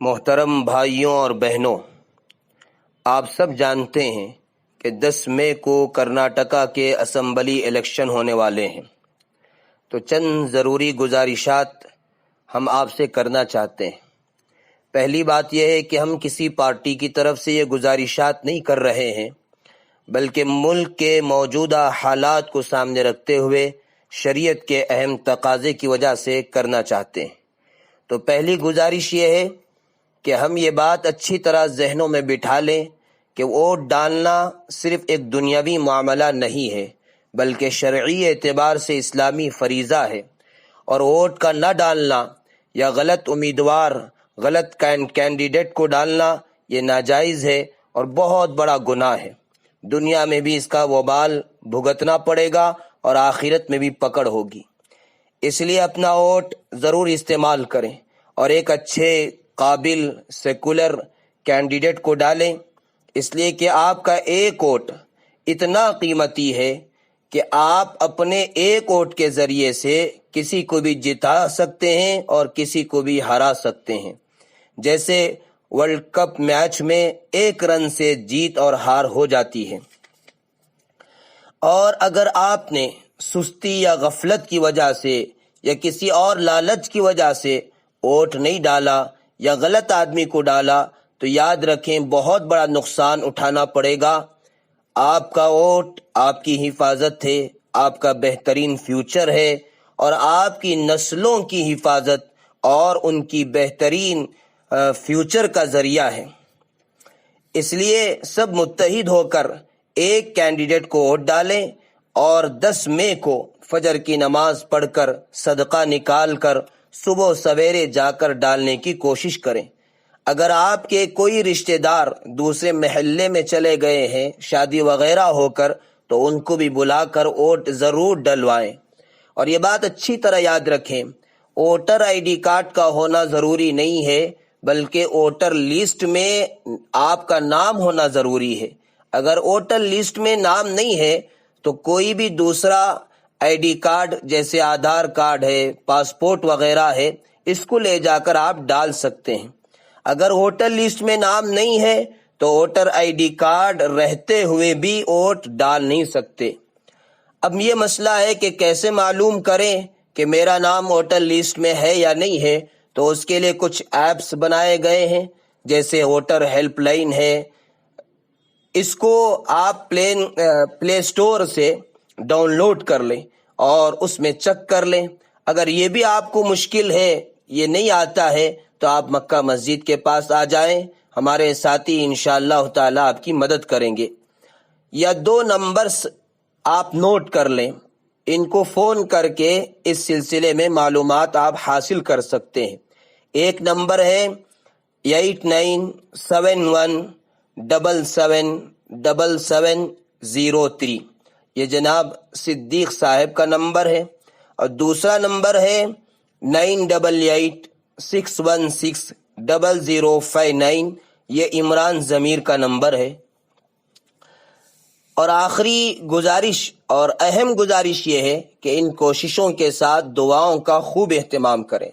محترم بھائیوں اور بہنوں، آپ سب جانتے ہیں کہ 10 مئی کو کرناٹکا کے اسمبلی الیکشن ہونے والے ہیں، تو چند ضروری گزارشات ہم آپ سے کرنا چاہتے ہیں۔ پہلی بات یہ ہے کہ ہم کسی پارٹی کی طرف سے یہ گزارشات نہیں کر رہے ہیں، بلکہ ملک کے موجودہ حالات کو سامنے رکھتے ہوئے شریعت کے اہم تقاضے کی وجہ سے کرنا چاہتے ہیں۔ تو پہلی گزارش یہ ہے کہ ہم یہ بات اچھی طرح ذہنوں میں بٹھا لیں کہ ووٹ ڈالنا صرف ایک دنیاوی معاملہ نہیں ہے، بلکہ شرعی اعتبار سے اسلامی فریضہ ہے، اور ووٹ کا نہ ڈالنا یا غلط امیدوار، غلط کینڈیڈیٹ کو ڈالنا یہ ناجائز ہے اور بہت بڑا گناہ ہے۔ دنیا میں بھی اس کا وبال بھگتنا پڑے گا اور آخرت میں بھی پکڑ ہوگی۔ اس لیے اپنا ووٹ ضرور استعمال کریں اور ایک اچھے، قابل، سیکولر کینڈیڈیٹ کو ڈالیں، اس لیے کہ آپ کا ایک ووٹ اتنا قیمتی ہے کہ آپ اپنے ایک ووٹ کے ذریعے سے کسی کو بھی جتا سکتے ہیں اور کسی کو بھی ہرا سکتے ہیں۔ جیسے ورلڈ کپ میچ میں ایک رن سے جیت اور ہار ہو جاتی ہے، اور اگر آپ نے سستی یا غفلت کی وجہ سے یا کسی اور لالچ کی وجہ سے ووٹ نہیں ڈالا یا غلط آدمی کو ڈالا تو یاد رکھیں بہت بڑا نقصان اٹھانا پڑے گا۔ آپ کا ووٹ آپ کی حفاظت ہے، آپ کا بہترین فیوچر ہے، اور آپ کی نسلوں کی حفاظت اور ان کی بہترین فیوچر کا ذریعہ ہے۔ اس لیے سب متحد ہو کر ایک کینڈیڈیٹ کو ووٹ ڈالیں اور 10 مئی کو فجر کی نماز پڑھ کر صدقہ نکال کر صبح سویرے جا کر ڈالنے کی کوشش کریں۔ اگر آپ کے کوئی رشتہ دار دوسرے محلے میں چلے گئے ہیں شادی وغیرہ ہو کر، تو ان کو بھی بلا کر ووٹ ضرور ڈلوائیں۔ اور یہ بات اچھی طرح یاد رکھیں، ووٹر آئی ڈی کارڈ کا ہونا ضروری نہیں ہے، بلکہ ووٹر لسٹ میں آپ کا نام ہونا ضروری ہے۔ اگر ووٹر لسٹ میں نام نہیں ہے تو کوئی بھی دوسرا آئی ڈی کارڈ جیسے آدھار کارڈ ہے، پاسپورٹ وغیرہ ہے، اس کو لے جا کر آپ ڈال سکتے ہیں۔ اگر ووٹر لسٹ میں نام نہیں ہے تو ووٹر آئی ڈی کارڈ رہتے ہوئے بھی ووٹ ڈال نہیں سکتے۔ اب یہ مسئلہ ہے کہ کیسے معلوم کریں کہ میرا نام ووٹر لسٹ میں ہے یا نہیں ہے، تو اس کے لیے کچھ ایپس بنائے گئے ہیں، جیسے ووٹر ہیلپ لائن ہے۔ اس کو آپ پلے اسٹور سے ڈاؤن لوڈ کر لیں اور اس میں چیک کر لیں۔ اگر یہ بھی آپ کو مشکل ہے، یہ نہیں آتا ہے، تو آپ مکہ مسجد کے پاس آ جائیں، ہمارے ساتھی انشاءاللہ تعالی آپ کی مدد کریں گے۔ یا 2 نمبرز آپ نوٹ کر لیں، ان کو فون کر کے اس سلسلے میں معلومات آپ حاصل کر سکتے ہیں۔ ایک نمبر ہے 8971777703، یہ جناب صدیق صاحب کا نمبر ہے، اور دوسرا نمبر ہے 9886160059، یہ عمران ضمیر کا نمبر ہے۔ اور آخری گزارش اور اہم گزارش یہ ہے کہ ان کوششوں کے ساتھ دعاؤں کا خوب اہتمام کریں،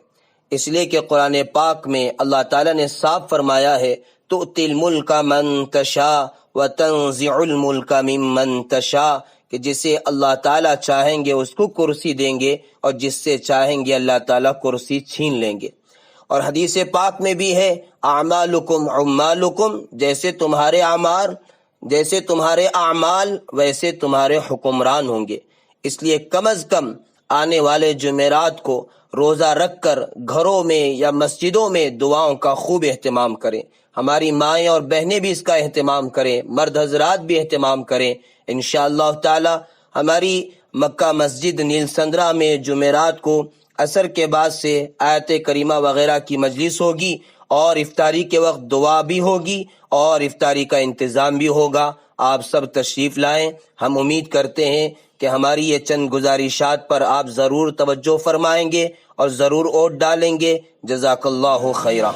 اس لیے کہ قرآن پاک میں اللہ تعالیٰ نے صاف فرمایا ہے تؤتی الملک من تشاء وتنزع الملک ممن تشاء، کہ جسے اللہ تعالیٰ چاہیں گے اس کو کرسی دیں گے، اور جس سے چاہیں گے اللہ تعالیٰ کرسی چھین لیں گے۔ اور حدیث پاک میں بھی ہے اعمالکم عمالکم، جیسے تمہارے اعمال ویسے تمہارے حکمران ہوں گے۔ اس لیے کم از کم آنے والے جمعرات کو روزہ رکھ کر گھروں میں یا مسجدوں میں دعاؤں کا خوب اہتمام کریں۔ ہماری مائیں اور بہنیں بھی اس کا اہتمام کریں، مرد حضرات بھی اہتمام کریں۔ انشاءاللہ تعالی ہماری مکہ مسجد نیل سندرہ میں جمعرات کو عصر کے بعد سے آیت کریمہ وغیرہ کی مجلس ہوگی، اور افطاری کے وقت دعا بھی ہوگی اور افطاری کا انتظام بھی ہوگا۔ آپ سب تشریف لائیں۔ ہم امید کرتے ہیں کہ ہماری یہ چند گزارشات پر آپ ضرور توجہ فرمائیں گے اور ضرور ووٹ ڈالیں گے۔ جزاک اللہ خیرہ۔